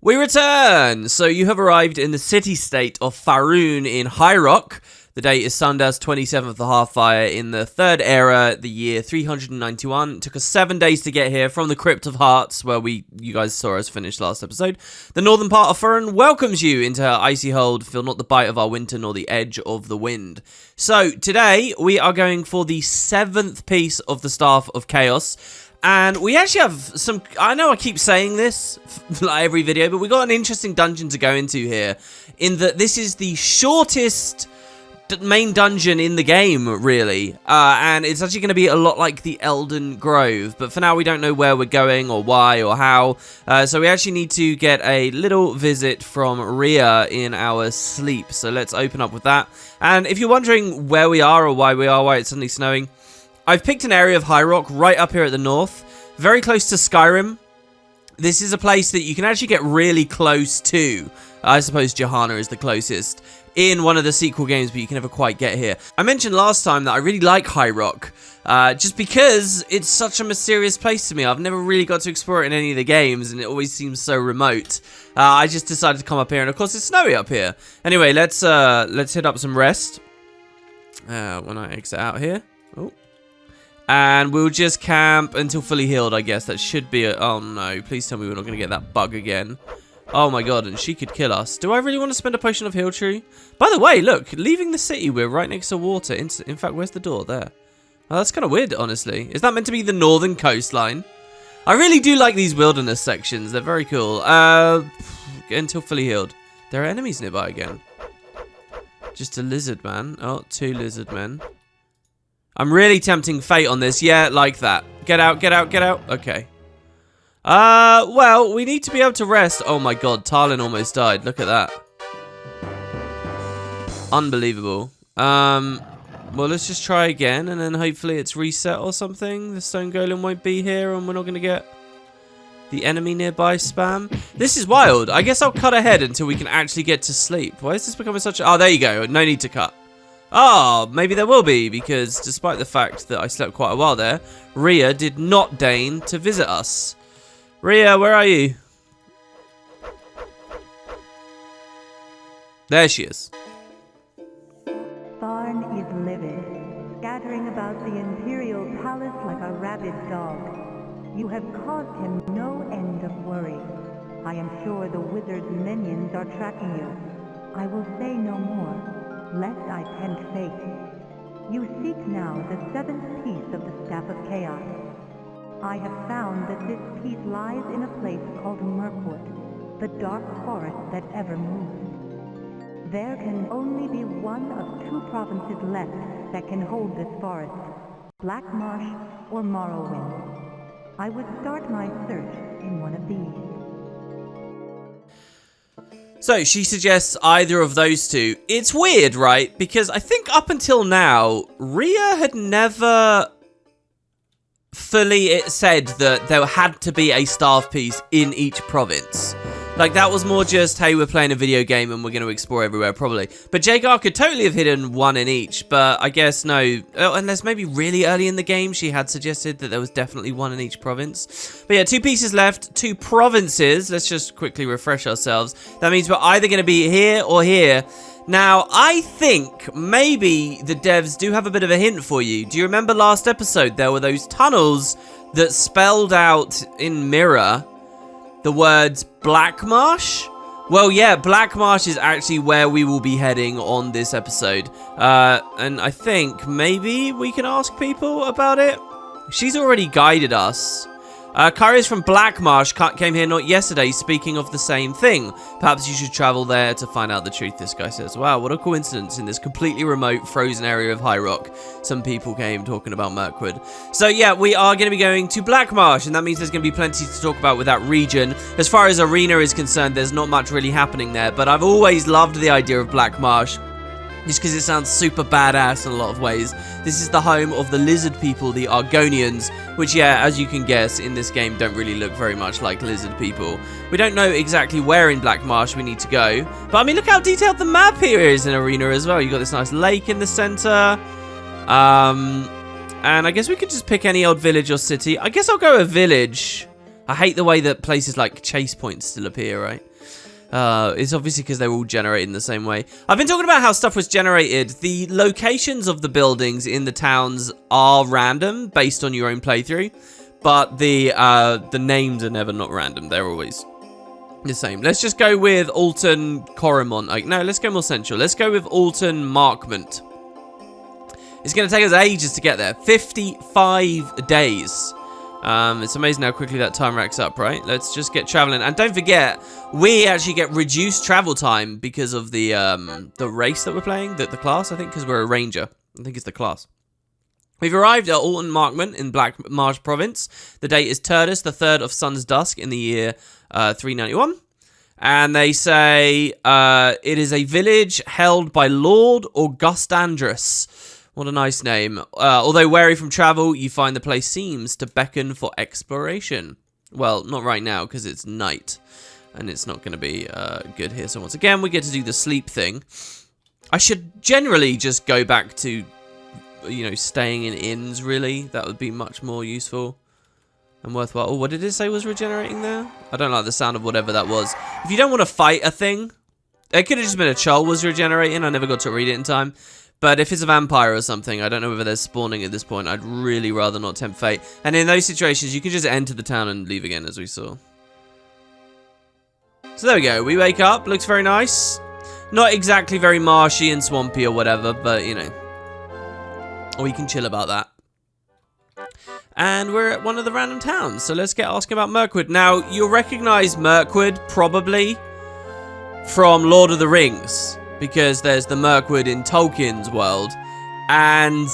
We return! So you have arrived in the city-state of Faerun in High Rock. The date is Sundas 27th of Hearthfire in the Third Era, the year 391. It took us 7 days to get here from the Crypt of Hearts, where you guys saw us finish last episode. The northern part of Faerun welcomes you into her icy hold. Feel not the bite of our winter nor the edge of the wind. So today we are going for the 7th piece of the Staff of Chaos. And we actually have some, I know I keep saying this like every video, but we got an interesting dungeon to go into here. In that this is the shortest main dungeon in the game, really. And it's actually going to be a lot like the Elden Grove. But for now, we don't know where we're going or why or how. So we actually need to get a little visit from Rhea in our sleep. So let's open up with that. And if you're wondering where we are or why it's suddenly snowing, I've picked an area of High Rock right up here at the north, very close to Skyrim. This is a place that you can actually get really close to. I suppose Johanna is the closest in one of the sequel games, but you can never quite get here. I mentioned last time that I really like High Rock, just because it's such a mysterious place to me. I've never really got to explore it in any of the games, and it always seems so remote. I just decided to come up here, and of course it's snowy up here. Anyway, let's hit up some rest. When I exit out here. Oh. And we'll just camp until fully healed, I guess. That should be a... Oh, no. Please tell me we're not going to get that bug again. Oh, my God. And she could kill us. Do I really want to spend a potion of heal tree? By the way, look. Leaving the city, we're right next to water. In fact, where's the door? There. Oh, that's kind of weird, honestly. Is that meant to be the northern coastline? I really do like these wilderness sections. They're very cool. Until fully healed. There are enemies nearby again. Just a lizard man. Oh, 2 lizard men. I'm really tempting fate on this. Yeah, like that. Get out, get out, get out. Okay. Well, we need to be able to rest. Oh my god, Tarlin almost died. Look at that. Unbelievable. Well, let's just try again, and then hopefully it's reset or something. The stone golem won't be here, and we're not going to get the enemy nearby spam. This is wild. I guess I'll cut ahead until we can actually get to sleep. Why is this becoming such a... Oh, there you go. No need to cut. Oh, maybe there will be, because despite the fact that I slept quite a while there, Rhea did not deign to visit us. Rhea, where are you? There she is. Tharn is livid, scattering about the Imperial Palace like a rabid dog. You have caused him no end of worry. I am sure the wizard's minions are tracking you. I will say no more, lest I tempt fate. You seek now the 7th piece of the Staff of Chaos. I have found that this piece lies in a place called Murkwood, the dark forest that ever moves. There can only be one of 2 provinces left that can hold this forest, Black Marsh or Morrowind. I would start my search in one of these. So, she suggests either of those 2. It's weird, right? Because I think up until now, Rhea had never fully said that there had to be a staff piece in each province. Like, that was more just, hey, we're playing a video game and we're going to explore everywhere, probably. But Jagar could totally have hidden one in each, but I guess no. Unless maybe really early in the game, she had suggested that there was definitely one in each province. But yeah, 2 pieces left, 2 provinces. Let's just quickly refresh ourselves. That means we're either going to be here or here. Now, I think maybe the devs do have a bit of a hint for you. Do you remember last episode? There were those tunnels that spelled out in mirror the words Black Marsh? Well, yeah, Black Marsh is actually where we will be heading on this episode. And I think maybe we can ask people about it. She's already guided us. Kyrie's from Black Marsh came here not yesterday, speaking of the same thing. Perhaps you should travel there to find out the truth, this guy says. Wow, what a coincidence. In this completely remote, frozen area of High Rock, some people came talking about Merkwid. So yeah, we are going to be going to Black Marsh, and that means there's going to be plenty to talk about with that region. As far as Arena is concerned, there's not much really happening there, but I've always loved the idea of Black Marsh, just because it sounds super badass in a lot of ways. This is the home of the lizard people, the Argonians, which, yeah, as you can guess, in this game don't really look very much like lizard people. We don't know exactly where in Black Marsh we need to go, but I mean, look how detailed the map here is in Arena as well. You've got this nice lake in the center, and I guess we could just pick any old village or city. I guess I'll go a village. I hate the way that places like Chase Point still appear, right? It's obviously because they're all generated in the same way. I've been talking about how stuff was generated. The locations of the buildings in the towns are random based on your own playthrough, but the names are never not random. They're always the same. Let's just go with Alton Coromont. No, let's go more central. Let's go with Alton Markment. It's going to take us ages to get there. 55 days. It's amazing how quickly that time racks up, right? Let's just get traveling. And don't forget, we actually get reduced travel time because of the race that we're playing, the class, I think, because we're a ranger. I think it's the class. We've arrived at Alton Markment in Black Marsh Province. The date is Turdus, the 3rd of Sun's Dusk in the year 391. And they say it is a village held by Lord Augustandrus. What a nice name. Although wary from travel, you find the place seems to beckon for exploration. Well, not right now, because it's night. And it's not going to be good here. So once again, we get to do the sleep thing. I should generally just go back to, you know, staying in inns, really. That would be much more useful and worthwhile. Oh, what did it say was regenerating there? I don't like the sound of whatever that was. If you don't want to fight a thing, it could have just been a Chol was regenerating. I never got to read it in time. But if it's a vampire or something, I don't know whether they're spawning at this point. I'd really rather not tempt fate. And in those situations, you can just enter the town and leave again, as we saw. So there we go. We wake up. Looks very nice. Not exactly very marshy and swampy or whatever, but, you know. We can chill about that. And we're at one of the random towns. So let's get asking about Merkwid. Now, you'll recognize Merkwid, probably, from Lord of the Rings. Because there's the Merkwid in Tolkien's world. And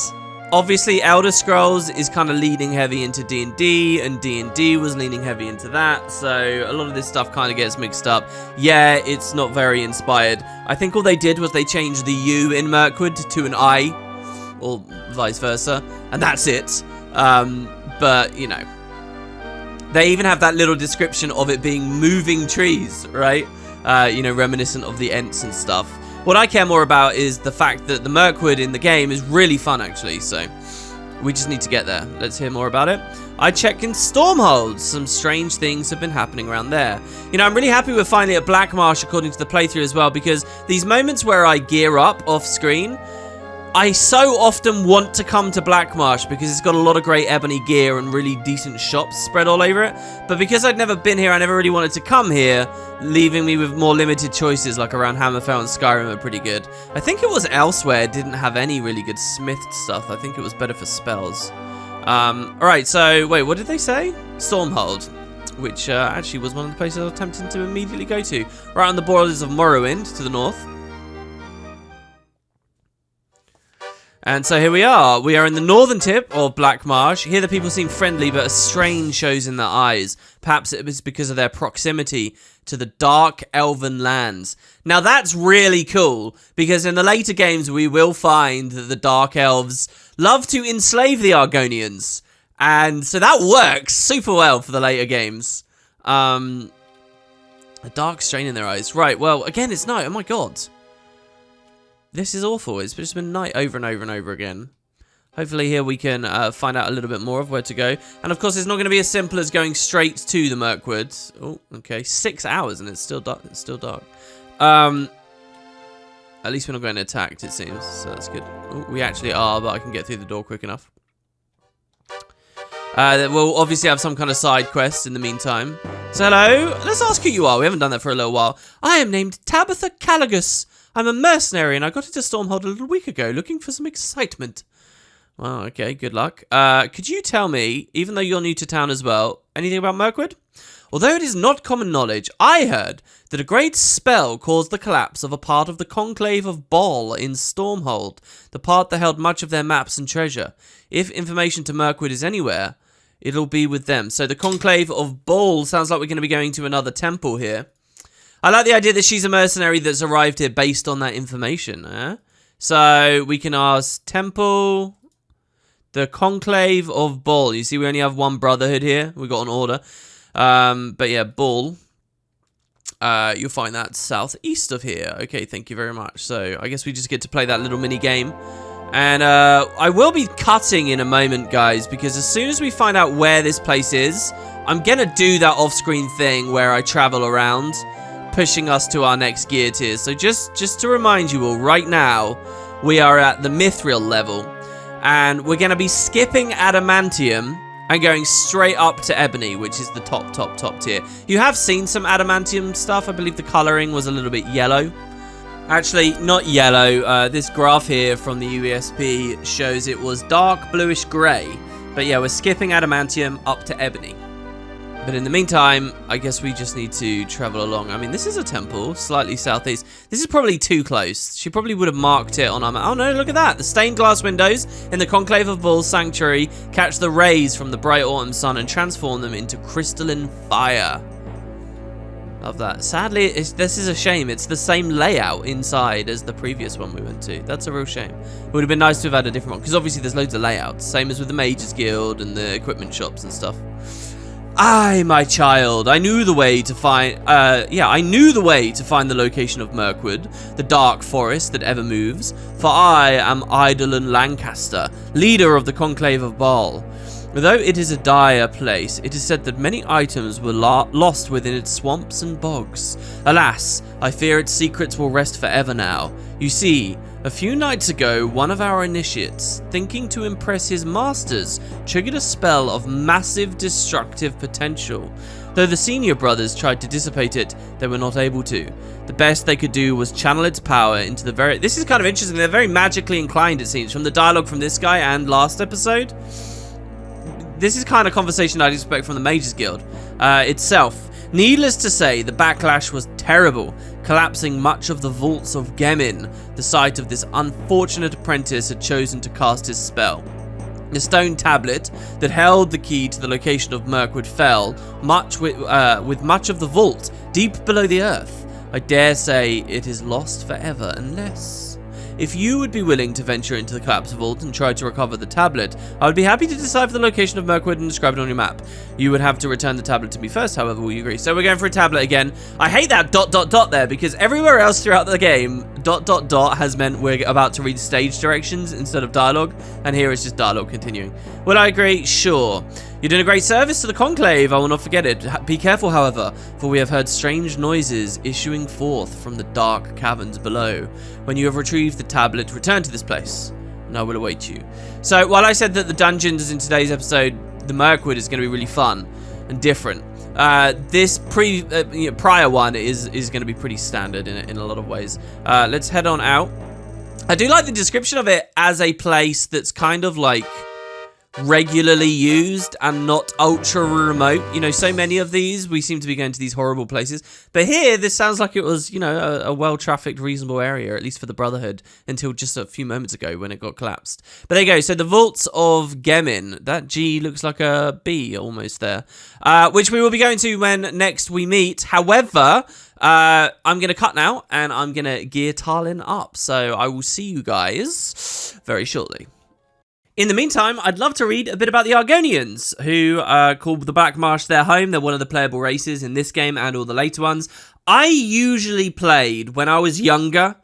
obviously Elder Scrolls is kind of leaning heavy into D&D. And D&D was leaning heavy into that. So a lot of this stuff kind of gets mixed up. Yeah, it's not very inspired. I think all they did was they changed the U in Merkwid to an I. Or vice versa. And that's it. But, you know. They even have that little description of it being moving trees, right? You know, reminiscent of the Ents and stuff. What I care more about is the fact that the Merkwid in the game is really fun, actually, so we just need to get there. Let's hear more about it. I checked in Stormhold. Some strange things have been happening around there. You know, I'm really happy we're finally at Black Marsh according to the playthrough as well, because these moments where I gear up off screen, I so often want to come to Black Marsh because it's got a lot of great ebony gear and really decent shops spread all over it. But because I'd never been here, I never really wanted to come here, leaving me with more limited choices like around Hammerfell and Skyrim are pretty good. I think it was elsewhere it didn't have any really good smith stuff. I think it was better for spells. Alright, so wait, what did they say? Stormhold, which actually was one of the places I was tempted to immediately go to. Right on the borders of Morrowind to the north. And so here we are. We are in the northern tip of Black Marsh. Here the people seem friendly, but a strain shows in their eyes. Perhaps it was because of their proximity to the dark elven lands. Now that's really cool, because in the later games we will find that the dark elves love to enslave the Argonians. And so that works super well for the later games. A dark strain in their eyes. Right, well, again, it's night. Oh my god. This is awful. It's just been night over and over and over again. Hopefully here we can find out a little bit more of where to go. And of course it's not going to be as simple as going straight to the Merkwid. Oh, okay. 6 hours and it's still dark. It's still dark. At least we're not getting attacked, it seems. So that's good. Oh, we actually are, but I can get through the door quick enough. We'll obviously have some kind of side quest in the meantime. So hello. Let's ask who you are. We haven't done that for a little while. I am named Tabitha Caligus. I'm a mercenary and I got into Stormhold a little week ago looking for some excitement. Well, okay, good luck. Could you tell me, even though you're new to town as well, anything about Merkwid? Although it is not common knowledge, I heard that a great spell caused the collapse of a part of the Conclave of Bol in Stormhold, the part that held much of their maps and treasure. If information to Merkwid is anywhere, it'll be with them. So the Conclave of Bol sounds like we're going to be going to another temple here. I like the idea that she's a mercenary that's arrived here based on that information. So we can ask Temple, the Conclave of Bol. You see, we only have one brotherhood here. We got an order. But yeah, Bol. You'll find that southeast of here. Okay, thank you very much. So I guess we just get to play that little mini game. And I will be cutting in a moment, guys, because as soon as we find out where this place is, I'm going to do that off-screen thing where I travel around. pushing us to our next gear tier. So just to remind you all, right now, we are at the Mithril level. And we're going to be skipping Adamantium and going straight up to Ebony, which is the top tier. You have seen some Adamantium stuff. I believe the colouring was a little bit yellow. Actually, not yellow. This graph here from the UESP shows it was dark bluish grey. But yeah, we're skipping Adamantium up to Ebony. But in the meantime, I guess we just need to travel along. I mean, this is a temple, slightly southeast. This is probably too close. She probably would have marked it on our map. Oh no, look at that. The stained glass windows in the Conclave of Bulls Sanctuary catch the rays from the bright autumn sun and transform them into crystalline fire. Love that. Sadly, this is a shame. It's the same layout inside as the previous one we went to. That's a real shame. It would have been nice to have had a different one, because obviously there's loads of layouts. Same as with the Mages Guild and the equipment shops and stuff. Aye, my child, I knew the way to find, I knew the way to find the location of Merkwid, the dark forest that ever moves, for I am Eidolon Lancaster, leader of the Conclave of Baal. Though it is a dire place, it is said that many items were lost within its swamps and bogs. Alas, I fear its secrets will rest forever now. You see, a few nights ago, one of our initiates, thinking to impress his masters, triggered a spell of massive destructive potential. Though the senior brothers tried to dissipate it, they were not able to. The best they could do was channel its power into the very... This is kind of interesting. They're very magically inclined, it seems, from the dialogue from this guy and last episode. This is kind of conversation I'd expect from the Mages Guild itself. Needless to say, the backlash was terrible, collapsing much of the Vaults of Gemin. The site of this unfortunate apprentice had chosen to cast his spell. The stone tablet that held the key to the location of Merkwid fell, with much of the vault deep below the earth. I dare say it is lost forever unless... If you would be willing to venture into the collapsed vault and try to recover the tablet, I would be happy to decipher the location of Merkwid and describe it on your map. You would have to return the tablet to me first, however, will you agree? So we're going for a tablet again. I hate that ... there, because everywhere else throughout the game, ... has meant we're about to read stage directions instead of dialogue, and here it's just dialogue continuing. Would I agree? Sure. You're doing a great service to the Conclave, I will not forget it. Be careful, however, for we have heard strange noises issuing forth from the dark caverns below. When you have retrieved the tablet, return to this place, and I will await you. So, while I said that the dungeons in today's episode, the Merkwid, is going to be really fun and different, this prior one is going to be pretty standard in a lot of ways. Let's head on out. I do like the description of it as a place that's kind of like regularly used and not ultra remote. You know, so many of these, we seem to be going to these horrible places. But here, this sounds like it was, you know, a well-trafficked, reasonable area, at least for the Brotherhood, until just a few moments ago when it got collapsed. But there you go. So the Vaults of Gemin. That G looks like a B almost there. Which we will be going to when next we meet. However, I'm going to cut now, and I'm going to gear Tarlin up. So I will see you guys very shortly. In the meantime, I'd love to read a bit about the Argonians, who call the Black Marsh their home. They're one of the playable races in this game and all the later ones. I usually played, when I was younger,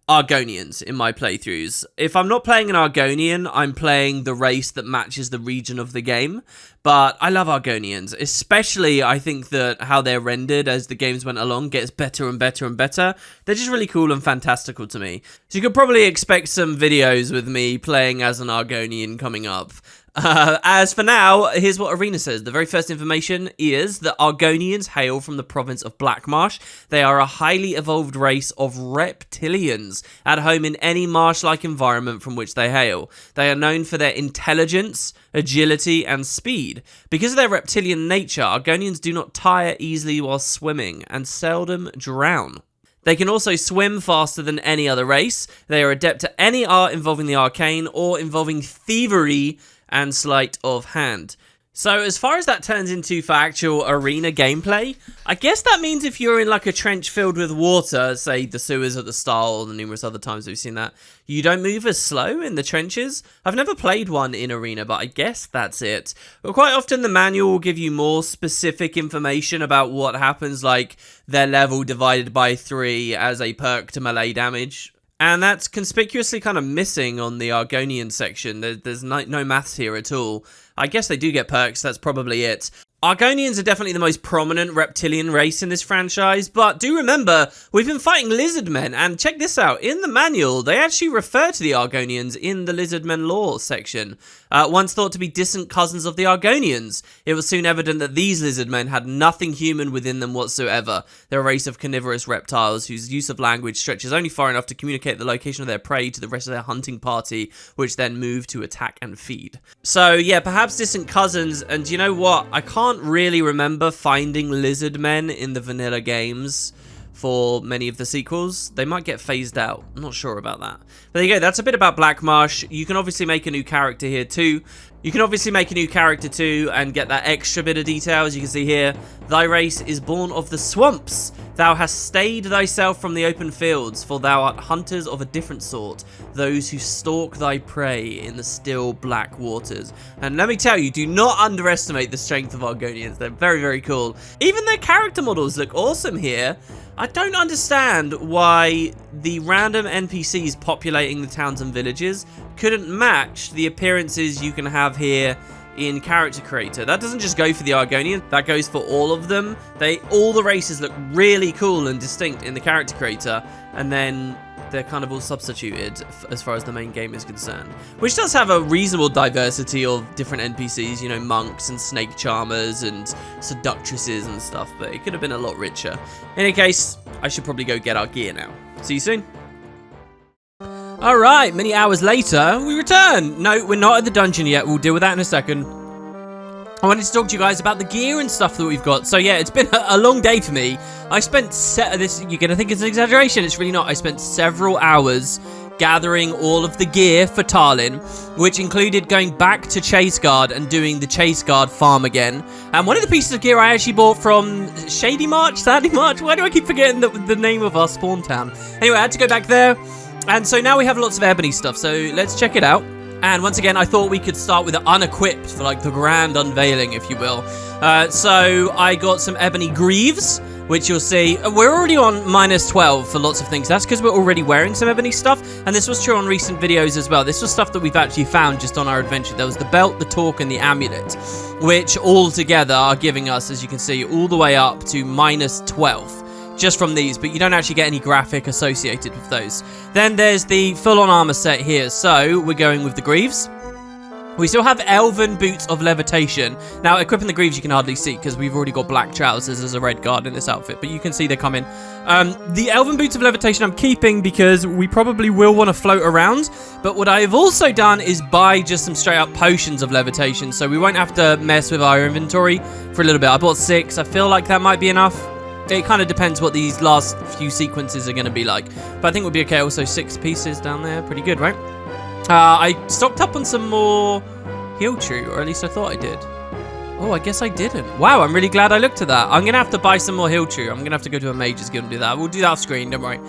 Argonians in my playthroughs. If I'm not playing an Argonian, I'm playing the race that matches the region of the game. But I love Argonians, especially I think that how they're rendered as the games went along gets better and better and better. They're just really cool and fantastical to me. So you could probably expect some videos with me playing as an Argonian coming up. As for now, here's what Arena says. The very first information is that Argonians hail from the province of Black Marsh. They are a highly evolved race of reptilians at home in any marsh-like environment from which they hail. They are known for their intelligence, agility, and speed. Because of their reptilian nature, Argonians do not tire easily while swimming and seldom drown. They can also swim faster than any other race. They are adept at any art involving the arcane or involving thievery and sleight of hand. So as far as that turns into for actual arena gameplay, I guess that means if you're in like a trench filled with water, say the sewers at the start or the numerous other times we've seen that, you don't move as slow in the trenches. I've never played one in arena, but I guess that's it. But quite often the manual will give you more specific information about what happens, like their level divided by 3 as a perk to melee damage. And that's conspicuously kind of missing on the Argonian section. There's no maths here at all. I guess they do get perks, that's probably it. Argonians are definitely the most prominent reptilian race in this franchise, but do remember, we've been fighting lizard men, and check this out, in the manual, they actually refer to the Argonians in the lizard men lore section. Once thought to be distant cousins of the Argonians, it was soon evident that these lizard men had nothing human within them whatsoever. They're a race of carnivorous reptiles whose use of language stretches only far enough to communicate the location of their prey to the rest of their hunting party, which then move to attack and feed. So yeah, perhaps distant cousins, and you know what, I can't really remember finding lizard men in the vanilla games for many of the sequels. They might get phased out. I'm not sure about that. But there you go. That's a bit about Black Marsh. You can obviously make a new character here too. You can obviously make a new character too and get that extra bit of detail. As you can see here, thy race is born of the swamps. Thou hast stayed thyself from the open fields, for thou art hunters of a different sort, those who stalk thy prey in the still black waters. And let me tell you, do not underestimate the strength of Argonians. They're very, very cool. Even their character models look awesome here. I don't understand why the random NPCs populating the towns and villages couldn't match the appearances you can have here in Character Creator. That doesn't just go for the Argonians, that goes for all of them. All the races look really cool and distinct in the Character Creator, and then they're kind of all substituted as far as the main game is concerned. Which does have a reasonable diversity of different NPCs, you know, monks and snake charmers and seductresses and stuff, but it could have been a lot richer. In any case, I should probably go get our gear now. See you soon. Alright, many hours later, we return. No, we're not at the dungeon yet. We'll deal with that in a second. I wanted to talk to you guys about the gear and stuff that we've got. So yeah, it's been a long day for me. I spent you're gonna think it's an exaggeration. It's really not. I spent several hours gathering all of the gear for Tarlin, which included going back to Chase Guard and doing the Chase Guard farm again. And one of the pieces of gear I actually bought from Sandy Marsh? Why do I keep forgetting the name of our spawn town? Anyway, I had to go back there. And so now we have lots of ebony stuff, so let's check it out. And once again, I thought we could start with the unequipped for like the grand unveiling, if you will. So I got some Ebony Greaves, which you'll see. We're already on -12 for lots of things. That's because we're already wearing some ebony stuff. And this was true on recent videos as well. This was stuff that we've actually found just on our adventure. There was the belt, the torque, and the amulet, which all together are giving us, as you can see, all the way up to -12. Just from these, but you don't actually get any graphic associated with those. Then there's the full-on armor set here, so we're going with the Greaves. We still have Elven Boots of Levitation. Now, equipping the Greaves you can hardly see, because we've already got black trousers as a red guard in this outfit, but you can see they're coming. The Elven Boots of Levitation I'm keeping because we probably will want to float around, but what I have also done is buy just some straight-up potions of levitation, so we won't have to mess with our inventory for a little bit. I bought 6. I feel like that might be enough. It kind of depends what these last few sequences are going to be like. But I think we'll be okay. Also, 6 pieces down there. Pretty good, right? I stocked up on some more Heal True, or at least I thought I did. Oh, I guess I didn't. Wow, I'm really glad I looked at that. I'm going to have to buy some more Heal True. I'm going to have to go to a Mage's Guild and do that. We'll do that off screen, don't worry.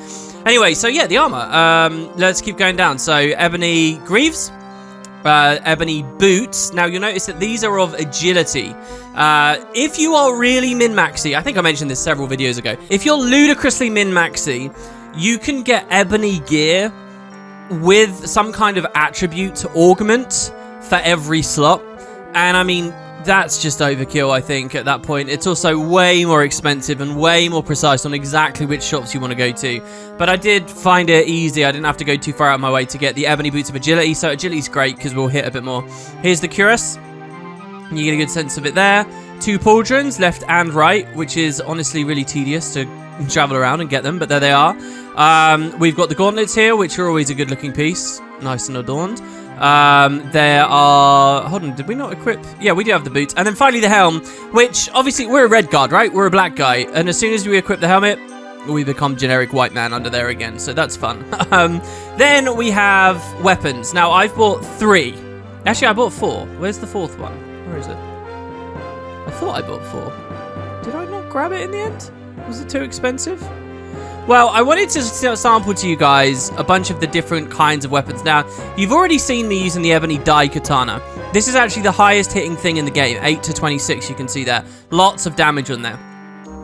Anyway, so yeah, the armor. Let's keep going down. So, Ebony Greaves. Ebony Boots. Now, you'll notice that these are of agility. If you are really min-maxy, I think I mentioned this several videos ago. If you're ludicrously min-maxy, you can get ebony gear with some kind of attribute to augment for every slot. And I mean, that's just overkill, I think, at that point. It's also way more expensive and way more precise on exactly which shops you want to go to. But I did find it easy. I didn't have to go too far out of my way to get the Ebony Boots of Agility. So Agility's great because we'll hit a bit more. Here's the Cuirass. You get a good sense of it there. 2 pauldrons, left and right, which is honestly really tedious to travel around and get them, but there they are. We've got the gauntlets here, which are always a good looking piece. Nice and adorned. There are... Hold on, did we not equip? Yeah, we do have the boots. And then finally the helm, which obviously we're a red guard, right? We're a black guy. And as soon as we equip the helmet, we become generic white man under there again. So that's fun. Then we have weapons. Now, I've bought 3. Actually, I bought 4. Where's the 4th one? Where is it? I thought I bought 4. Did I not grab it in the end? Was it too expensive? Well, I wanted to sample to you guys a bunch of the different kinds of weapons. Now, you've already seen me using the Ebony Dye Katana. This is actually the highest hitting thing in the game, 8 to 26, you can see there. Lots of damage on there.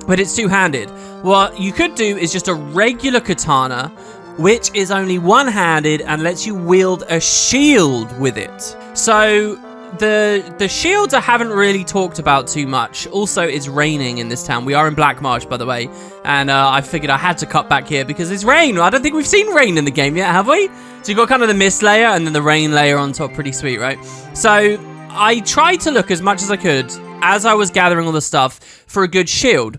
But it's two-handed. What you could do is just a regular katana, which is only one-handed and lets you wield a shield with it. So the shields I haven't really talked about too much. Also, it's raining in this town. We are in Black Marsh, by the way, and I figured I had to cut back here because it's rain. I don't think we've seen rain in the game yet, have we? So you've got kind of the mist layer and then the rain layer on top. Pretty sweet, right? So I tried to look as much as I could as I was gathering all the stuff for a good shield.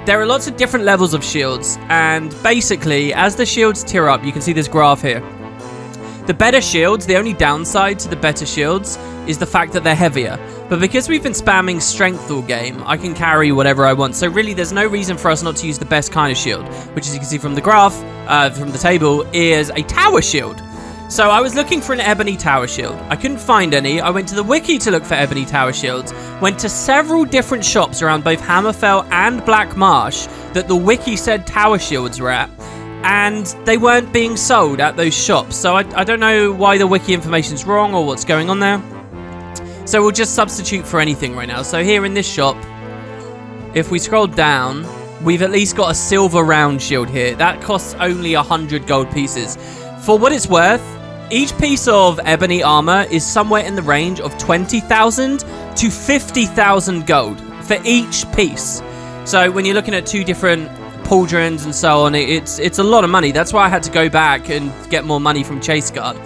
There are lots of different levels of shields, and basically, as the shields tier up, you can see this graph here. The better shields, the only downside to the better shields is the fact that they're heavier. But because we've been spamming strength all game, I can carry whatever I want. So really, there's no reason for us not to use the best kind of shield, which as you can see from the graph, from the table, is a tower shield. So I was looking for an ebony tower shield. I couldn't find any. I went to the wiki to look for ebony tower shields, went to several different shops around both Hammerfell and Black Marsh that the wiki said tower shields were at, and they weren't being sold at those shops. So I don't know why the wiki information's wrong or what's going on there. So we'll just substitute for anything right now. So here in this shop, if we scroll down, we've at least got a silver round shield here. That costs only 100 gold pieces. For what it's worth, each piece of ebony armor is somewhere in the range of 20,000 to 50,000 gold for each piece. So when you're looking at two different pauldrons and so on, it's a lot of money. That's why I had to go back and get more money from Chase Guard.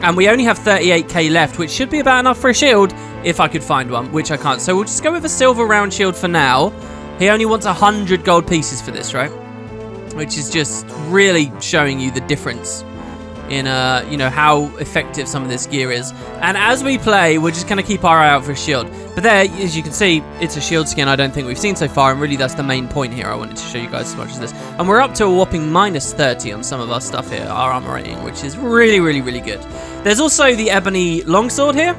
And we only have 38k left, which should be about enough for a shield if I could find one, which I can't. So we'll just go with a silver round shield for now. He only wants 100 gold pieces for this, right? Which is just really showing you the difference in you know, how effective some of this gear is. And as we play, we're just going to keep our eye out for a shield. But there, as you can see, it's a shield skin I don't think we've seen so far, and really that's the main point here. I wanted to show you guys as much as this. And we're up to a whopping minus 30 on some of our stuff here, our armor rating, which is really, really, really good. There's also the ebony longsword here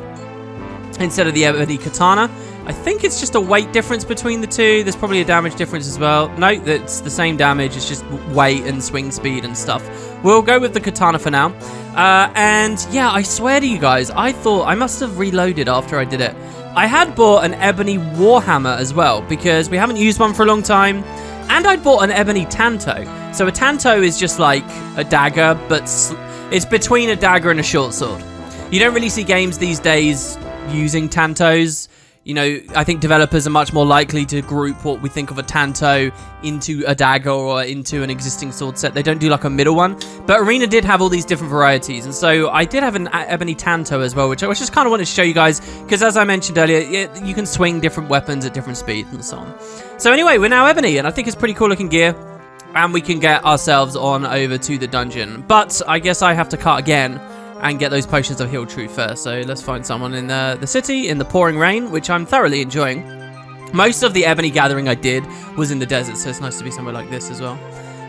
instead of the ebony katana. I think it's just a weight difference between the two. There's probably a damage difference as well. No, that's the same damage. It's just weight and swing speed and stuff. We'll go with the katana for now. And yeah, I swear to you guys, I thought I must have reloaded after I did it. I had bought an ebony warhammer as well because we haven't used one for a long time. And I'd bought an ebony tanto. So a tanto is just like a dagger, but it's between a dagger and a short sword. You don't really see games these days using tantos. You know, I think developers are much more likely to group what we think of a tanto into a dagger or into an existing sword set. They don't do like a middle one. But Arena did have all these different varieties. And so I did have an ebony tanto as well, which I just kind of wanted to show you guys. Because as I mentioned earlier, you can swing different weapons at different speeds and so on. So anyway, we're now ebony. And I think it's pretty cool looking gear. And we can get ourselves on over to the dungeon. But I guess I have to cut again and get those potions of heal truth first. So let's find someone in the city in the pouring rain, which I'm thoroughly enjoying. Most of the ebony gathering I did was in the desert, so it's nice to be somewhere like this as well.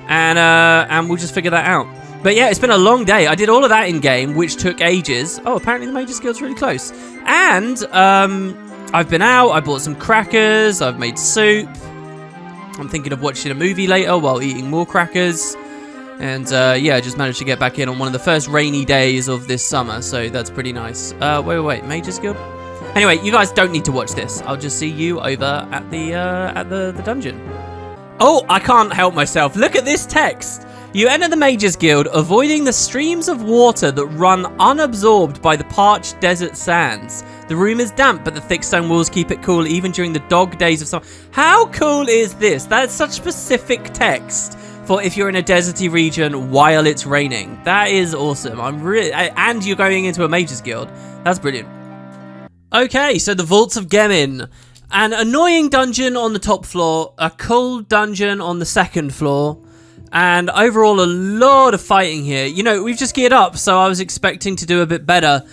And we'll just figure that out. But yeah, it's been a long day. I did all of that in game, which took ages. Oh, apparently the Mage's Guild's really close. And I've been out. I bought some crackers. I've made soup. I'm thinking of watching a movie later while eating more crackers. And yeah, I just managed to get back in on one of the first rainy days of this summer, so that's pretty nice. Wait, Mage's Guild? Anyway, you guys don't need to watch this. I'll just see you over at the dungeon. Oh, I can't help myself. Look at this text. You enter the Mage's Guild, avoiding the streams of water that run unabsorbed by the parched desert sands. The room is damp, but the thick stone walls keep it cool even during the dog days of summer. How cool is this? That's such specific text for if you're in a deserty region while it's raining. That is awesome. And you're going into a Mage's Guild. That's brilliant. Okay, so the Vaults of Gemin. An annoying dungeon on the top floor, a cool dungeon on the second floor, and overall a lot of fighting here. You know, we've just geared up, so I was expecting to do a bit better.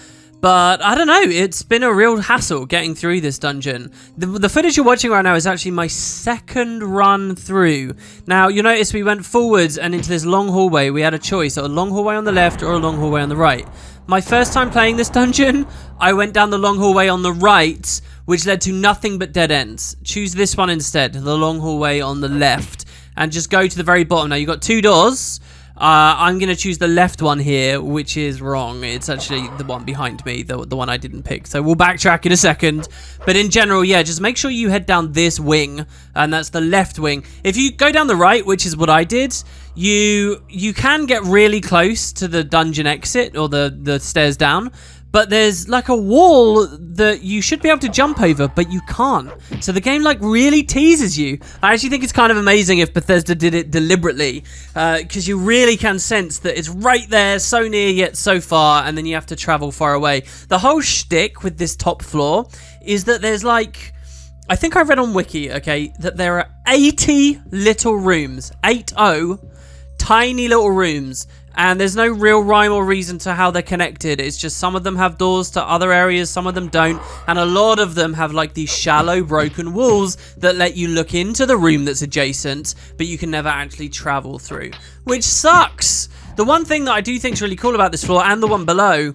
But I don't know, it's been a real hassle getting through this dungeon. The footage you're watching right now is actually my second run through. Now, you'll notice we went forwards and into this long hallway. We had a choice, a long hallway on the left or a long hallway on the right. My first time playing this dungeon, I went down the long hallway on the right, which led to nothing but dead ends. Choose this one instead, the long hallway on the left, and just go to the very bottom. Now, you've got two doors. I'm going to choose the left one here, which is wrong. It's actually the one behind me, the one I didn't pick. So we'll backtrack in a second. But in general, yeah, just make sure you head down this wing, and that's the left wing. If you go down the right, which is what I did, you can get really close to the dungeon exit or the stairs down. but there's like a wall that you should be able to jump over, but you can't. So the game like really teases you. I actually think it's kind of amazing if Bethesda did it deliberately, because you really can sense that it's right there, so near yet so far, and then you have to travel far away. The whole shtick with this top floor is that there's like, I think I read on Wiki, okay, that there are 80 little rooms, 80, tiny little rooms, and there's no real rhyme or reason to how they're connected. It's just some of them have doors to other areas, some of them don't, and a lot of them have like these shallow broken walls that let you look into the room that's adjacent, but you can never actually travel through, which sucks. The one thing that I do think is really cool about this floor and the one below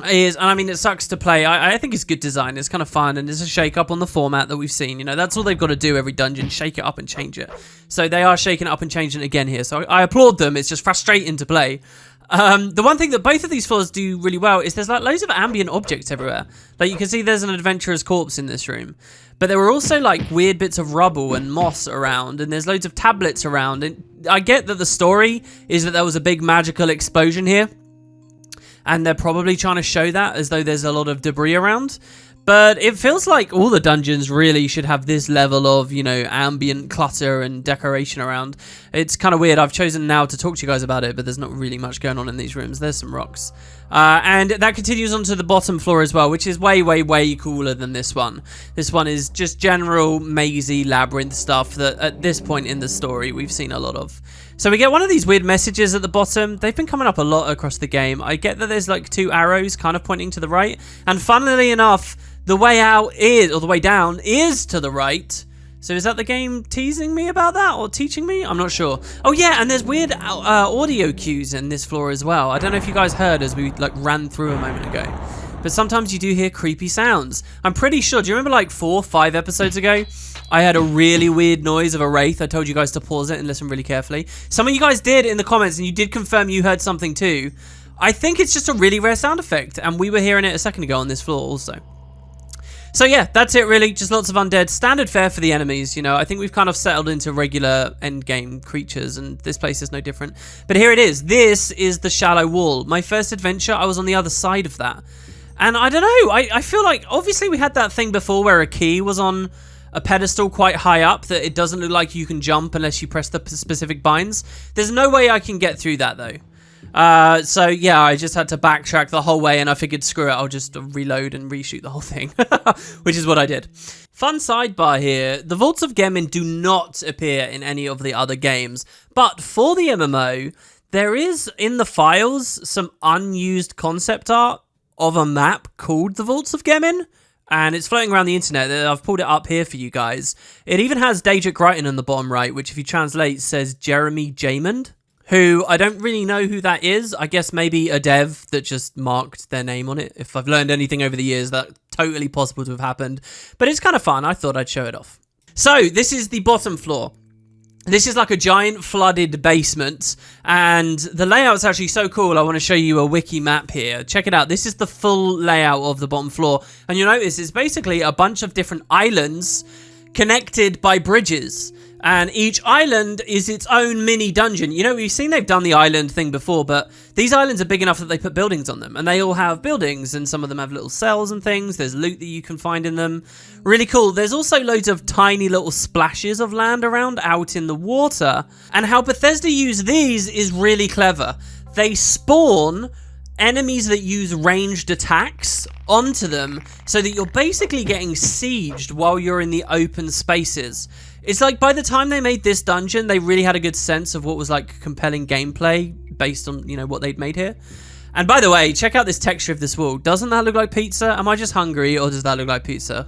is, and I mean, it sucks to play. I think it's good design. It's kind of fun, and it's a shake up on the format that we've seen. You know, that's all they've got to do every dungeon, shake it up and change it. So they are shaking it up and changing it again here. So I applaud them. It's just frustrating to play. The one thing that both of these floors do really well is there's like loads of ambient objects everywhere. Like you can see there's an adventurer's corpse in this room. But there were also like weird bits of rubble and moss around, and there's loads of tablets around. And I get that the story is that there was a big magical explosion here, and they're probably trying to show that as though there's a lot of debris around. But it feels like all the dungeons really should have this level of, you know, ambient clutter and decoration around. It's kind of weird. I've chosen now to talk to you guys about it, but there's not really much going on in these rooms. There's some rocks. And that continues onto the bottom floor as well, which is way, way, way cooler than this one. This one is just general mazy labyrinth stuff that at this point in the story we've seen a lot of. So we get one of these weird messages at the bottom. They've been coming up a lot across the game. I get that there's like 2 arrows kind of pointing to the right. And funnily enough, the way out is, or the way down is to the right. So is that the game teasing me about that or teaching me? I'm not sure. Oh yeah, and there's weird audio cues in this floor as well. I don't know if you guys heard as we like ran through a moment ago. But sometimes you do hear creepy sounds. I'm pretty sure, do you remember like 4 or 5 episodes ago? I had a really weird noise of a wraith. I told you guys to pause it and listen really carefully. Some of you guys did in the comments, and you did confirm you heard something too. I think it's just a really rare sound effect, and we were hearing it a second ago on this floor also. So yeah, that's it really. Just lots of undead. Standard fare for the enemies, you know. I think we've kind of settled into regular endgame creatures, and this place is no different. But here it is. This is the shallow wall. My first adventure, I was on the other side of that. And I don't know, I feel like, obviously we had that thing before where a key was on a pedestal quite high up that it doesn't look like you can jump unless you press the specific binds. There's no way I can get through that though. So yeah, I just had to backtrack the whole way, and I figured, screw it, I'll just reload and reshoot the whole thing, which is what I did. Fun sidebar here, the Vaults of Gemin do not appear in any of the other games, but for the MMO, there is in the files some unused concept art of a map called the Vaults of Gemin, and it's floating around the internet. I've pulled it up here for you guys. It even has Daedric writing on the bottom right, which if you translate says Jeremy Jamond, who I don't really know who that is. I guess maybe a dev that just marked their name on it. If I've learned anything over the years, that's totally possible to have happened. But it's kind of fun. I thought I'd show it off. So this is the bottom floor. This is like a giant flooded basement, and the layout's actually so cool. I want to show you a wiki map here. Check it out. This is the full layout of the bottom floor, and you'll notice it's basically a bunch of different islands connected by bridges. And each island is its own mini dungeon. You know, we've seen they've done the island thing before, but these islands are big enough that they put buildings on them. And they all have buildings, and some of them have little cells and things. There's loot that you can find in them. Really cool. There's also loads of tiny little splashes of land around out in the water. And how Bethesda use these is really clever. They spawn enemies that use ranged attacks onto them so that you're basically getting sieged while you're in the open spaces. It's like by the time they made this dungeon, they really had a good sense of what was like compelling gameplay based on, you know, what they'd made here. And by the way, check out this texture of this wall. Doesn't that look like pizza? Am I just hungry, or does that look like pizza?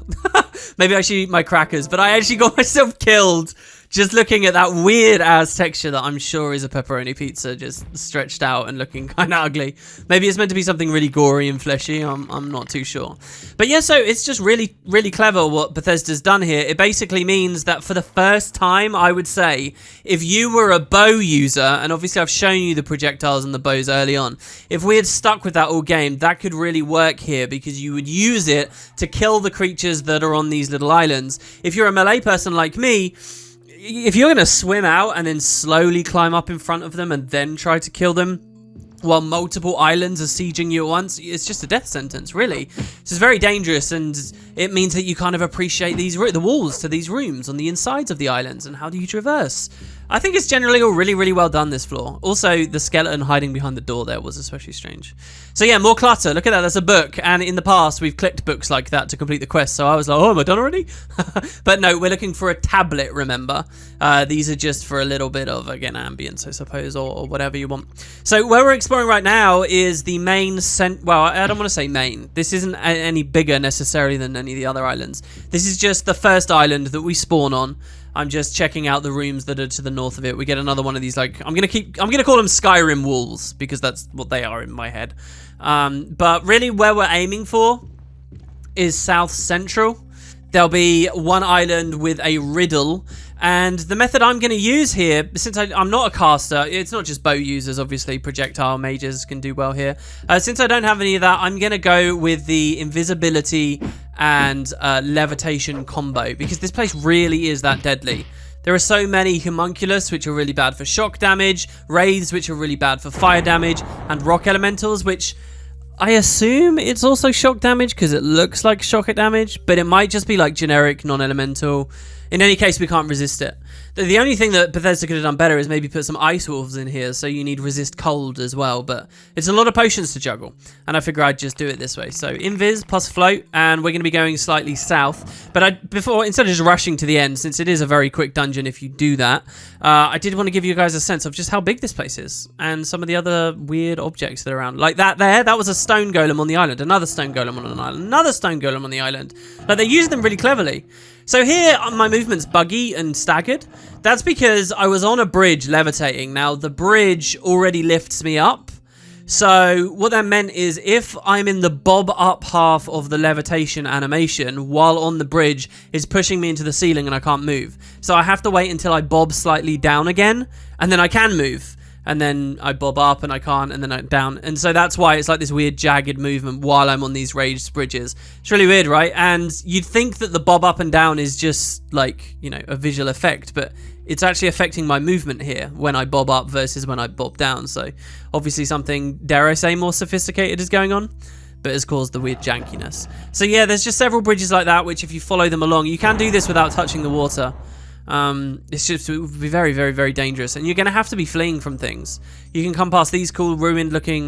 Maybe I should eat my crackers, but I actually got myself killed just looking at that weird ass texture that I'm sure is a pepperoni pizza, just stretched out and looking kind of ugly. Maybe it's meant to be something really gory and fleshy. I'm not too sure. But yeah, so it's just really, really clever what Bethesda's done here. It basically means that for the first time, I would say, if you were a bow user, and obviously I've shown you the projectiles and the bows early on, if we had stuck with that all game, that could really work here because you would use it to kill the creatures that are on these little islands. If you're a melee person like me, if you're going to swim out and then slowly climb up in front of them and then try to kill them, while multiple islands are sieging you at once, it's just a death sentence, really. This is very dangerous, and it means that you kind of appreciate the walls to these rooms on the insides of the islands, and how do you traverse. I think it's generally all really, really well done, this floor. Also, the skeleton hiding behind the door there was especially strange. So yeah, more clutter. Look at that, that's a book. And in the past, we've clicked books like that to complete the quest. So I was like, oh, am I done already? But no, we're looking for a tablet, remember. These are just for a little bit of, again, ambience, I suppose, or whatever you want. So where we're exploring right now is the main, well, I don't want to say main. This isn't any bigger necessarily than any of the other islands. This is just the first island that we spawn on. I'm just checking out the rooms that are to the north of it. We get another one of these, like, I'm gonna call them Skyrim walls, because that's what they are in my head. But really where we're aiming for is South Central. There'll be one island with a riddle, and the method I'm going to use here, since I'm not a caster, it's not just bow users, obviously, projectile mages can do well here. Since I don't have any of that, I'm going to go with the invisibility and levitation combo, because this place really is that deadly. There are so many homunculus, which are really bad for shock damage, wraiths, which are really bad for fire damage, and rock elementals, which I assume it's also shock damage because it looks like shock damage, but it might just be like generic non-elemental. In any case, we can't resist it. The only thing that Bethesda could have done better is maybe put some ice wolves in here, so you need resist cold as well, but it's a lot of potions to juggle, and I figure I'd just do it this way. So invis plus float, and we're going to be going slightly south, but instead of just rushing to the end, since it is a very quick dungeon if you do that, I did want to give you guys a sense of just how big this place is, and some of the other weird objects that are around. Like that was a stone golem on the island, another stone golem on an island, another stone golem on the island. Like, they use them really cleverly. So here, my movement's buggy and staggered. That's because I was on a bridge levitating. Now, the bridge already lifts me up. So what that meant is if I'm in the bob up half of the levitation animation while on the bridge, it's pushing me into the ceiling and I can't move. So I have to wait until I bob slightly down again, and then I can move. And then I bob up and I can't, and then I'm down. And so that's why it's like this weird jagged movement while I'm on these raised bridges. It's really weird, right? And you'd think that the bob up and down is just like, you know, a visual effect, but it's actually affecting my movement here when I bob up versus when I bob down. So obviously something, dare I say, more sophisticated is going on, but has caused the weird jankiness. So yeah, there's just several bridges like that, which if you follow them along, you can do this without touching the water. It's just, it would be very, very, very dangerous, and you're going to have to be fleeing from things. You can come past these cool ruined looking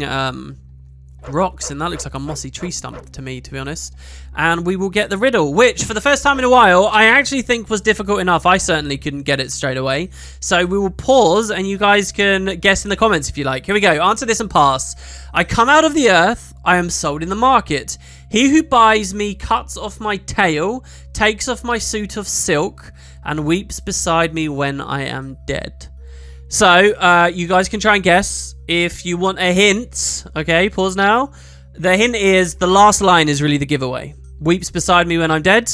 rocks, and that looks like a mossy tree stump to me, to be honest. And we will get the riddle, which for the first time in a while I actually think was difficult enough. I certainly couldn't get it straight away, so we will pause and you guys can guess in the comments if you like. Here we go. Answer this and pass. I come out of the earth, I am sold in the market. He who buys me cuts off my tail, takes off my suit of silk, and weeps beside me when I am dead. So, you guys can try and guess. If you want a hint, okay, pause now. The hint is, the last line is really the giveaway. Weeps beside me when I'm dead.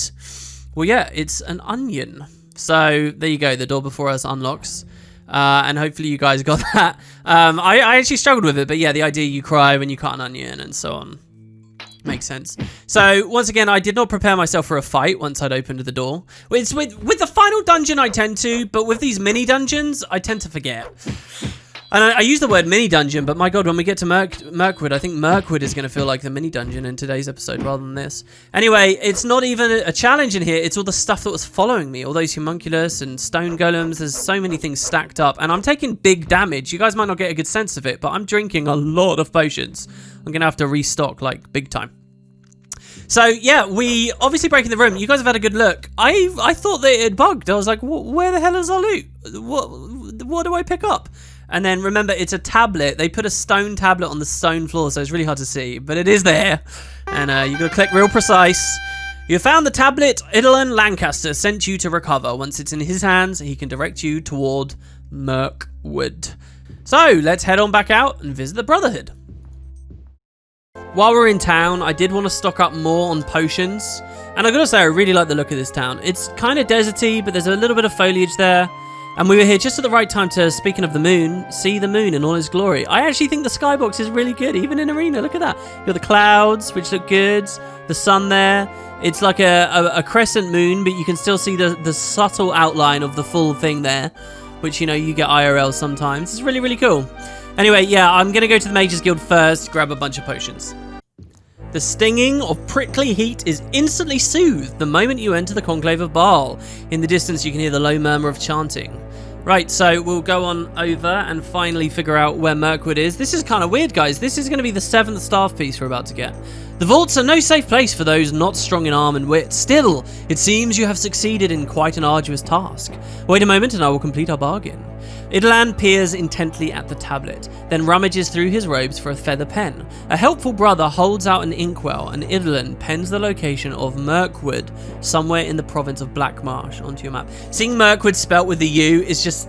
Well, yeah, it's an onion. So, there you go, the door before us unlocks. And hopefully you guys got that. I actually struggled with it, but yeah, the idea you cry when you cut an onion and so on. Makes sense. So, once again, I did not prepare myself for a fight once I'd opened the door. It's with the final dungeon I tend to, but with these mini dungeons, I tend to forget. And I use the word mini dungeon, but my god, when we get to Merkwid, I think Merkwid is going to feel like the mini dungeon in today's episode rather than this. Anyway, it's not even a challenge in here, it's all the stuff that was following me. All those homunculus and stone golems, there's so many things stacked up, and I'm taking big damage. You guys might not get a good sense of it, but I'm drinking a lot of potions. I'm going to have to restock, like, big time. So, yeah, we obviously break in the room. You guys have had a good look. I thought that it had bugged. I was like, where the hell is our loot? What do I pick up? And then, remember, it's a tablet. They put a stone tablet on the stone floor, so it's really hard to see. But it is there. And you got to click real precise. You found the tablet Idolin Lancaster sent you to recover. Once it's in his hands, he can direct you toward Murkwood. So, let's head on back out and visit the Brotherhood. While we're in town, I did want to stock up more on potions. And I gotta say, I really like the look of this town. It's kind of deserty, but there's a little bit of foliage there. And we were here just at the right time to, speaking of the moon, see the moon in all its glory. I actually think the skybox is really good, even in Arena. Look at that. You've got the clouds, which look good. The sun there. It's like a crescent moon, but you can still see the subtle outline of the full thing there, which, you know, you get IRL sometimes. It's really, really cool. Anyway, yeah, I'm going to go to the Mages Guild first, grab a bunch of potions. The stinging of prickly heat is instantly soothed the moment you enter the Conclave of Baal. In the distance, you can hear the low murmur of chanting. Right, so we'll go on over and finally figure out where Merkwid is. This is kind of weird, guys. This is going to be the 7th staff piece we're about to get. The vaults are no safe place for those not strong in arm and wit. Still, it seems you have succeeded in quite an arduous task. Wait a moment and I will complete our bargain. Idlan peers intently at the tablet, then rummages through his robes for a feather pen. A helpful brother holds out an inkwell, and Idlan pens the location of Murkwood, somewhere in the province of Black Marsh, onto your map. Seeing Murkwood spelt with the U is just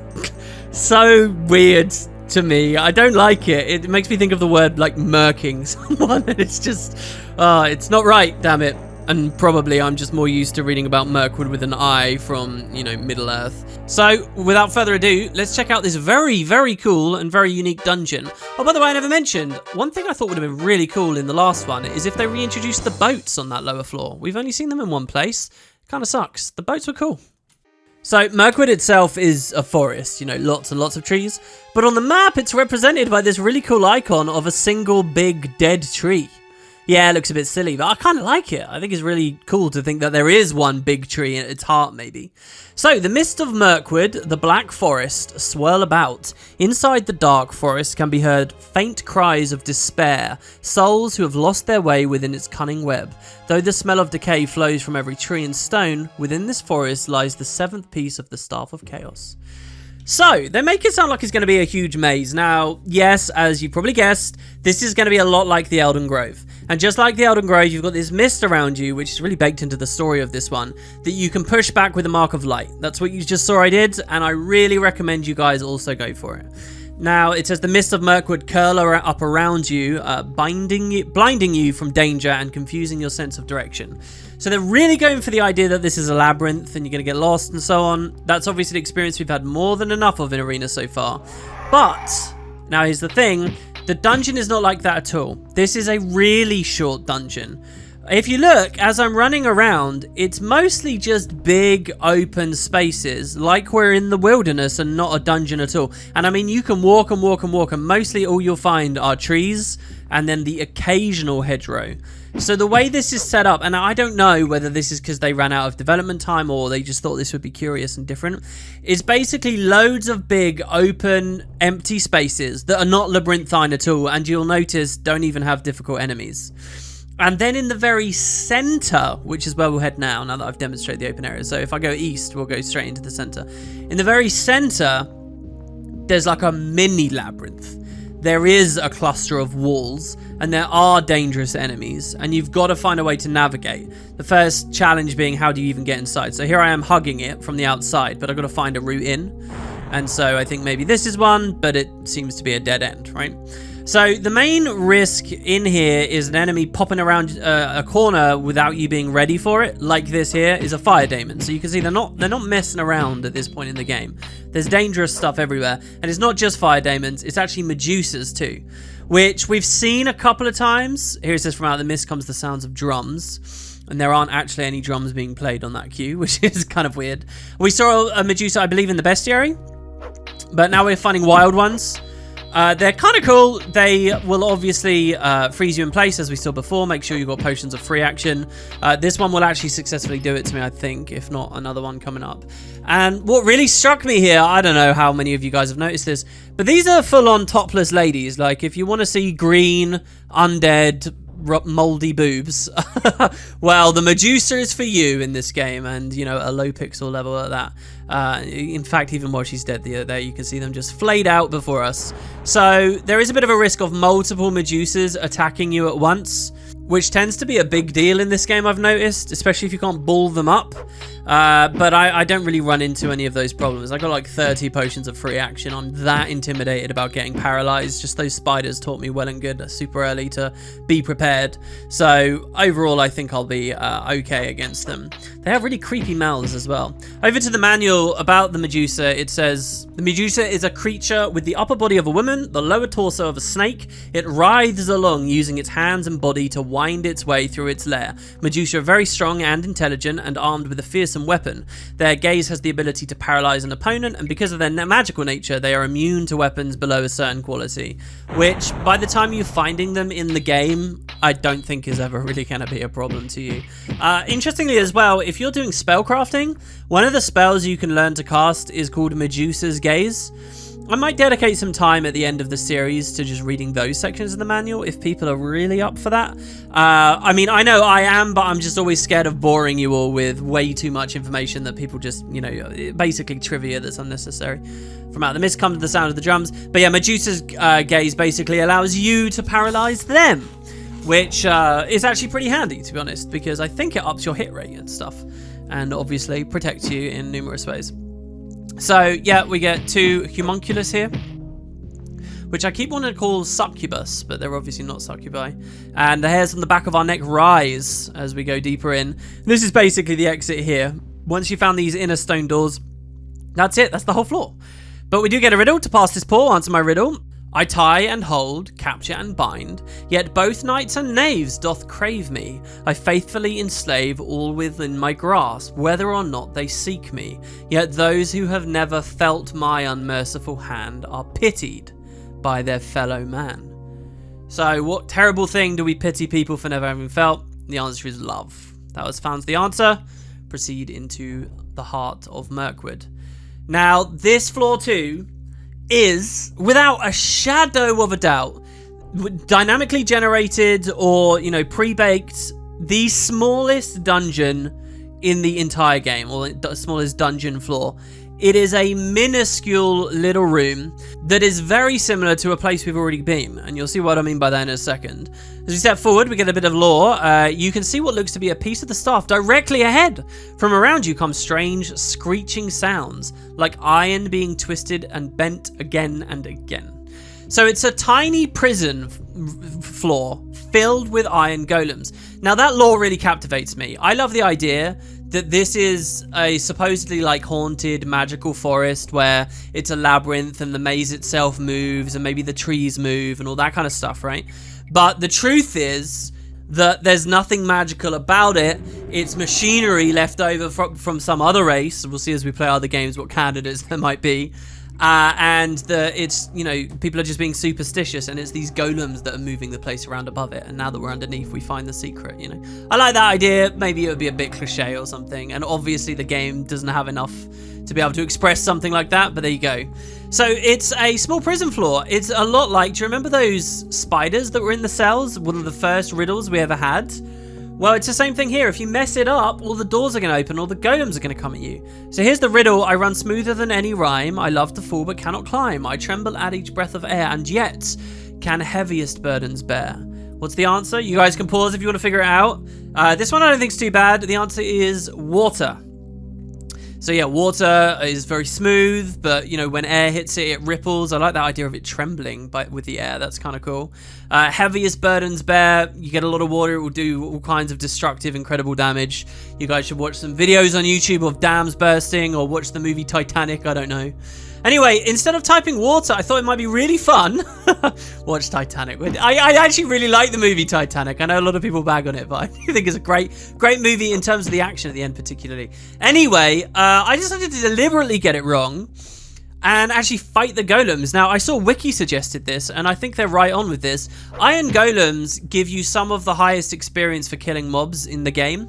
so weird to me. I don't like it. It makes me think of the word like murking someone, and it's just, it's not right, damn it. And probably I'm just more used to reading about Merkwid with an I from, you know, Middle-earth. So, without further ado, let's check out this very, very cool and very unique dungeon. Oh, by the way, I never mentioned, one thing I thought would have been really cool in the last one is if they reintroduced the boats on that lower floor. We've only seen them in one place. Kind of sucks. The boats were cool. So, Merkwid itself is a forest, you know, lots and lots of trees. But on the map, it's represented by this really cool icon of a single big dead tree. Yeah, it looks a bit silly, but I kind of like it. I think it's really cool to think that there is one big tree at its heart, maybe. So, the mist of Murkwood, the black forest, swirl about. Inside the dark forest can be heard faint cries of despair, souls who have lost their way within its cunning web. Though the smell of decay flows from every tree and stone, within this forest lies the 7th piece of the Staff of Chaos. So, they make it sound like it's going to be a huge maze. Now, yes, as you probably guessed, this is going to be a lot like the Elden Grove. And just like the Elden Grove, you've got this mist around you, which is really baked into the story of this one, that you can push back with a Mark of Light. That's what you just saw I did, and I really recommend you guys also go for it. Now, it says the mist of Merkwid curl up around you, blinding you from danger and confusing your sense of direction. So they're really going for the idea that this is a labyrinth and you're going to get lost and so on. That's obviously an experience we've had more than enough of in Arena so far. But, now here's the thing, the dungeon is not like that at all. This is a really short dungeon. If you look, as I'm running around, it's mostly just big open spaces, like we're in the wilderness and not a dungeon at all. And I mean, you can walk and walk and walk, and mostly all you'll find are trees and then the occasional hedgerow. So the way this is set up, and I don't know whether this is because they ran out of development time or they just thought this would be curious and different, is basically loads of big, open, empty spaces that are not labyrinthine at all, and you'll notice don't even have difficult enemies. And then in the very center, which is where we'll head now that I've demonstrated the open area. So if I go east, we'll go straight into the center. In the very center, there's like a mini labyrinth. There is a cluster of walls, and there are dangerous enemies, and you've got to find a way to navigate. The first challenge being, how do you even get inside? So here I am hugging it from the outside, but I've got to find a route in. And so I think maybe this is one, but it seems to be a dead end, right? So the main risk in here is an enemy popping around a corner without you being ready for it. Like this here is a fire daemon. So you can see they're not messing around at this point in the game. There's dangerous stuff everywhere. And it's not just fire daemons, it's actually Medusas too, which we've seen a couple of times. Here it says, from out of the mist comes the sounds of drums. And there aren't actually any drums being played on that queue, which is kind of weird. We saw a Medusa, I believe, in the bestiary, but now we're finding wild ones. They're kind of cool. They will obviously freeze you in place, as we saw before. Make sure you've got potions of free action. This one will actually successfully do it to me, I think, if not another one coming up. And what really struck me here, I don't know how many of you guys have noticed this, but these are full-on topless ladies. Like, if you want to see green, undead, moldy boobs, well, the Medusa is for you in this game, and, you know, a low pixel level at that. In fact, even while she's dead there, you can see them just flayed out before us. So there is a bit of a risk of multiple Medusas attacking you at once, which tends to be a big deal in this game, I've noticed, especially if you can't ball them up. But I don't really run into any of those problems. I got like 30 potions of free action. I'm that intimidated about getting paralyzed. Just those spiders taught me well and good super early to be prepared. So overall, I think I'll be okay against them. They have really creepy mouths as well. Over to the manual about the Medusa, it says, the Medusa is a creature with the upper body of a woman, the lower torso of a snake. It writhes along using its hands and body to wind its way through its lair. Medusa are very strong and intelligent and armed with a fierce fearsome weapon. Their gaze has the ability to paralyze an opponent, and because of their magical nature, they are immune to weapons below a certain quality, which by the time you're finding them in the game, I don't think is ever really going to be a problem to you. Interestingly as well, if you're doing spellcrafting, one of the spells you can learn to cast is called Medusa's Gaze. I might dedicate some time at the end of the series to just reading those sections of the manual if people are really up for that. I mean, I know I am, but I'm just always scared of boring you all with way too much information that people just, you know, basically trivia that's unnecessary. From Out the Mist comes the sound of the drums. But yeah, Medusa's Gaze basically allows you to paralyze them, which is actually pretty handy, to be honest, because I think it ups your hit rate and stuff, and obviously protects you in numerous ways. So, yeah, we get 2 homunculus here, which I keep wanting to call succubus, but they're obviously not succubi. And the hairs on the back of our neck rise as we go deeper in. This is basically the exit here. Once you found these inner stone doors, that's it. That's the whole floor. But we do get a riddle to pass this poll. Answer my riddle. I tie and hold, capture and bind, yet both knights and knaves doth crave me. I faithfully enslave all within my grasp, whether or not they seek me. Yet those who have never felt my unmerciful hand are pitied by their fellow man. So what terrible thing do we pity people for never having felt? The answer is love. That was found the answer. Proceed into the heart of Merkwid. Now, this floor too is, without a shadow of a doubt, dynamically generated or, you know, pre-baked, the smallest dungeon in the entire game, or the smallest dungeon floor. It is a minuscule little room that is very similar to a place we've already been, and you'll see what I mean by that in a second. As we step forward, we get a bit of lore. You can see what looks to be a piece of the staff directly ahead. From around you come strange, screeching sounds, like iron being twisted and bent again and again. So it's a tiny prison floor filled with iron golems. Now that lore really captivates me. I love the idea that this is a supposedly like haunted magical forest where it's a labyrinth and the maze itself moves and maybe the trees move and all that kind of stuff, right? But the truth is that there's nothing magical about it. It's machinery left over from some other race. We'll see as we play other games what candidates there might be. And it's, you know, people are just being superstitious, and it's these golems that are moving the place around above it. And now that we're underneath, we find the secret, you know. I like that idea. Maybe it would be a bit cliche or something. And obviously the game doesn't have enough to be able to express something like that, but there you go. So it's a small prison floor. It's a lot like, do you remember those spiders that were in the cells? One of the first riddles we ever had? Well, it's the same thing here. If you mess it up, all the doors are going to open, all the golems are going to come at you. So here's the riddle. I run smoother than any rhyme. I love to fall but cannot climb. I tremble at each breath of air, and yet can heaviest burdens bear. What's the answer? You guys can pause if you want to figure it out. This one I don't think is too bad. The answer is water. So yeah, water is very smooth, but you know, when air hits it, it ripples. I like that idea of it trembling with the air. That's kind of cool. Heaviest burdens bear. You get a lot of water, it will do all kinds of destructive, incredible damage. You guys should watch some videos on YouTube of dams bursting, or watch the movie Titanic. I don't know. Anyway, instead of typing water, I thought it might be really fun. Watch Titanic. I actually really like the movie Titanic. I know a lot of people bag on it, but I think it's a great movie in terms of the action at the end particularly. Anyway, I decided to deliberately get it wrong and actually fight the golems. Now, I saw Wiki suggested this, and I think they're right on with this. Iron golems give you some of the highest experience for killing mobs in the game.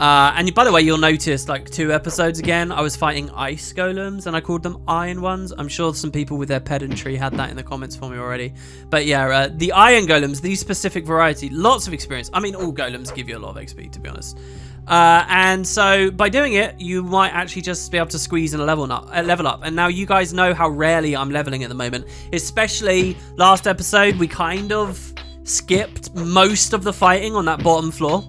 And by the way, you'll notice like 2 episodes again, I was fighting ice golems and I called them iron ones. I'm sure some people with their pedantry had that in the comments for me already. But yeah, the iron golems, these specific variety, lots of experience. I mean, all golems give you a lot of XP, to be honest. And so by doing it, you might actually just be able to squeeze and level up. And now you guys know how rarely I'm leveling at the moment. Especially last episode, we kind of skipped most of the fighting on that bottom floor.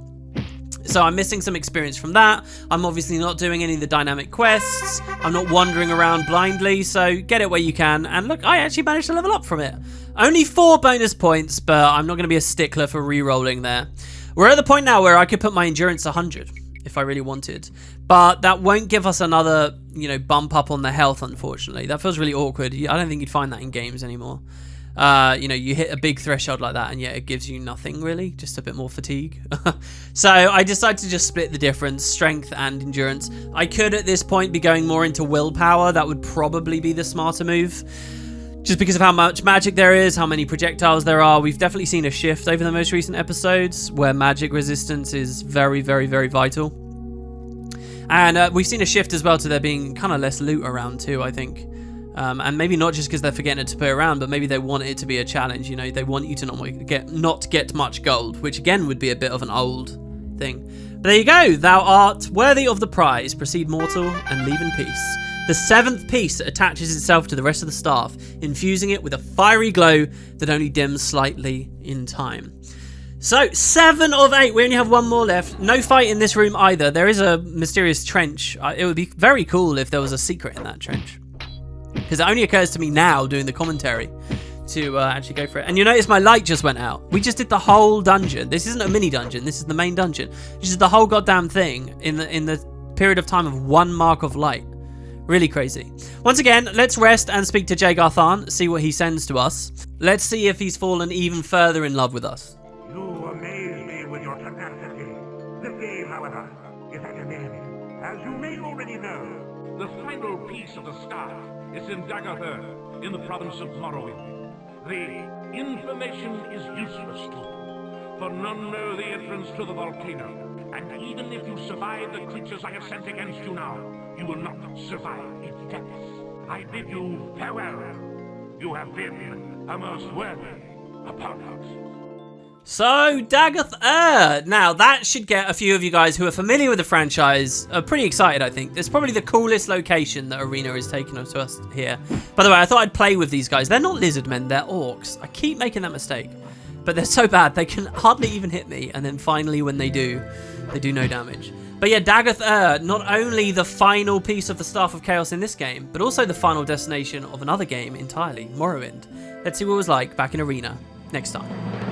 So I'm missing some experience from that. I'm obviously not doing any of the dynamic quests. I'm not wandering around blindly, so get it where you can. And look, I actually managed to level up from it. Only 4 bonus points, but I'm not going to be a stickler for re-rolling there. We're at the point now where I could put my endurance 100 if I really wanted. But that won't give us another, bump up on the health, unfortunately. That feels really awkward. I don't think you'd find that in games anymore. You know, you hit a big threshold like that and yet it gives you nothing really, just a bit more fatigue. So I decided to just split the difference, strength and endurance. I could at this point be going more into willpower. That would probably be the smarter move, just because of how much magic there is, how many projectiles there are. We've definitely seen a shift over the most recent episodes where magic resistance is very, very, very vital. And we've seen a shift as well to there being kind of less loot around too, I think. And maybe not just because they're forgetting to put it around, but maybe they want it to be a challenge. You know, they want you to not get much gold, which again would be a bit of an old thing. But there you go. Thou art worthy of the prize. Proceed, mortal, and leave in peace. The 7th piece attaches itself to the rest of the staff, infusing it with a fiery glow that only dims slightly in time. So, 7 of 8. We only have 1 more left. No fight in this room either. There is a mysterious trench. It would be very cool if there was a secret in that trench, because it only occurs to me now doing the commentary to actually go for it. And you notice my light just went out. We just did the whole dungeon. This isn't a mini dungeon. This is the main dungeon. This is the whole goddamn thing in the period of time of 1 mark of light. Really crazy. Once again, let's rest and speak to Jagarthan, see what he sends to us. Let's see if he's fallen even further in love with us. You amaze me with your tenacity. This game, however, is at an end. As you may already know, the final piece of the staff is in Daggerthur, in the province of Morrowind. The information is useless to you, for none know the entrance to the volcano. And even if you survive the creatures I have sent against you now, you will not survive its depths. I bid you farewell. You have been a most worthy opponent. So, Daggerthur! Now, that should get a few of you guys who are familiar with the franchise pretty excited, I think. It's probably the coolest location that Arena is taking to us here. By the way, I thought I'd play with these guys. They're not lizardmen, they're orcs. I keep making that mistake. But they're so bad, they can hardly even hit me. And then finally, when they do no damage. But yeah, Daggerthur, not only the final piece of the Staff of Chaos in this game, but also the final destination of another game entirely, Morrowind. Let's see what it was like back in Arena next time.